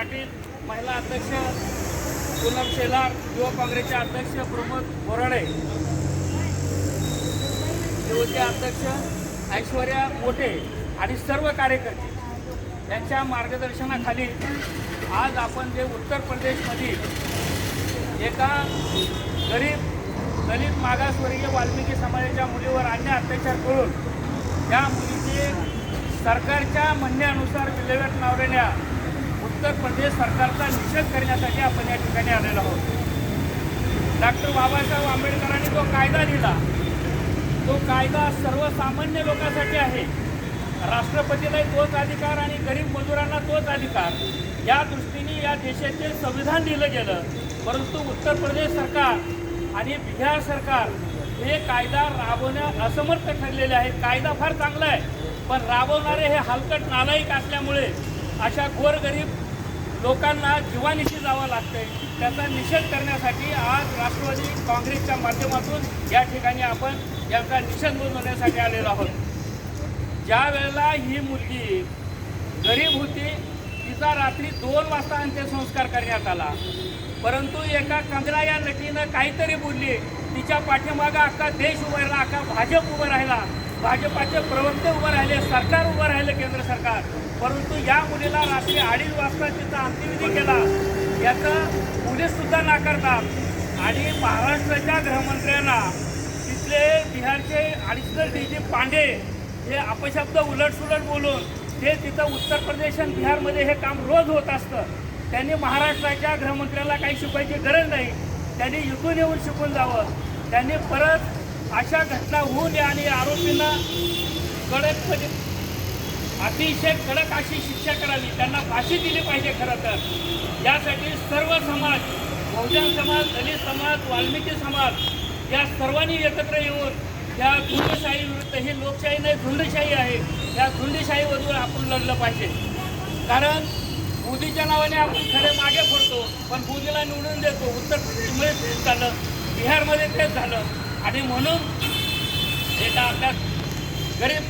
पाटील, महिला अध्यक्ष पूनम शेलार, युवा काँग्रेसचे अध्यक्ष प्रमोद बोराडे, युवती अध्यक्ष ऐश्वर्या मोठे आणि सर्व कार्यकर्ते यांच्या मार्गदर्शनाखाली आज आपण जे उत्तर प्रदेशमधील एका गरीब दलित मागासवर्गीय वाल्मिकी समाजाच्या मुलीवर अन्याय अत्याचार करून त्या मुलीचे सरकारच्या म्हणण्यानुसार विल्हेवाट लावलेल्या उत्तर प्रदेश सरकारचा निषेध करण्यासाठी आपण या ठिकाणी आलेलो आहोत। डॉक्टर बाबासाहेब आंबेडकरांनी जो कायदा दिला तो कायदा सर्वसामान्य लोकांसाठी आहे। राष्ट्रपतीला तोच अधिकार आणि गरीब मजुरांना तोच अधिकार, या दृष्टीने या देशाचे संविधान दिलं गेलं। परंतु उत्तर प्रदेश सरकार आणि बिहार सरकार हे कायदा राबवण्यास असमर्थ ठरलेले आहेत। कायदा फार चांगला आहे, पण राबवणारे हे हलकट नालायक असल्यामुळे अशा गोरगरीब लोकांना जीवानिशी जावं लागतंय। त्याचा निषेध करण्यासाठी आज राष्ट्रवादी काँग्रेसच्या माध्यमातून या ठिकाणी आपण याचा निषेध नोंदवण्यासाठी आलेलो आहोत। ज्या वेळेला ही मुलगी गरीब होती तिचा रात्री 2 वाजता अंत्यसंस्कार करण्यात आला, परंतु एका कंगना या नटीनं काहीतरी बोलली, तिच्या पाठीमागं अख्खा देश उभा राहिला, अख्खा भाजप उभं राहिला, भाजपाचे प्रवक्ते उभं राहिले, सरकार उभं राहिलं, केंद्र सरकार। परंतु या मुलीला रात्री 2:30 वाजता तिचा अंत्यविधी केला, याचं पोलीससुद्धा नाकारतात। आणि महाराष्ट्राच्या गृहमंत्र्यांना तिथले बिहारचे ॲडिशनल DG पांडे हे अपशब्द उलटसुलट बोलून ते तिथं उत्तर प्रदेश आणि बिहारमध्ये हे काम रोज होत असतं। त्यांनी महाराष्ट्राच्या गृहमंत्र्याला काही शिकवायची गरज नाही, त्यांनी इथून येऊन शिकून जावं। त्यांनी परत अशा घटना होऊ नये आणि आरोपींना कडकपणे अतिशय कडक अशी शिक्षा करावी, त्यांना फाशी दिली पाहिजे। खरं तर यासाठी सर्व समाज, बहुजन समाज, दलित समाज, वाल्मिकी समाज या सर्वांनी एकत्र येऊन या झुंडशाही विरुद्ध, ही लोकशाही नाही झुंडशाही आहे, या झुंडशाहीवरून आपण लढलं पाहिजे। कारण मोदीच्या नावाने आपण खरे मागे पडतो, पण मोदीला निवडून देतो। उत्तर प्रदेशमध्ये तेच झालं, बिहारमध्ये तेच झालं, आणि म्हणून एका आपल्या गरीब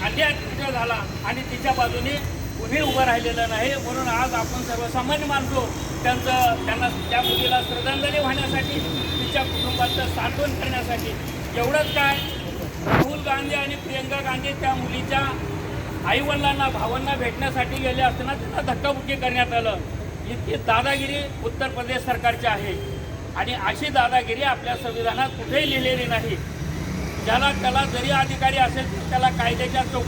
अन्याय झाला आणि तिच्या बाजूने कुणी उभं राहिलेलं नाही। म्हणून आज आपण सर्वसामान्य मानतो त्यांना त्या मुलीला श्रद्धांजली वाहण्यासाठी, तिच्या कुटुंबाचं सांत्वन करण्यासाठी। एवढंच काय, राहुल गांधी आणि प्रियंका गांधी त्या मुलीच्या आईवडिलांना, भावांना भेटण्यासाठी गेले असताना त्यांना धक्काबुक्की करण्यात आलं। इतकी दादागिरी उत्तर प्रदेश सरकारची आहे आणि अशी दादागिरी आपल्या संविधानात कुठेही लिहिलेली नाही। ज्याला त्याला जरी अधिकारी असेल त्याला कायद्याच्या चौकटी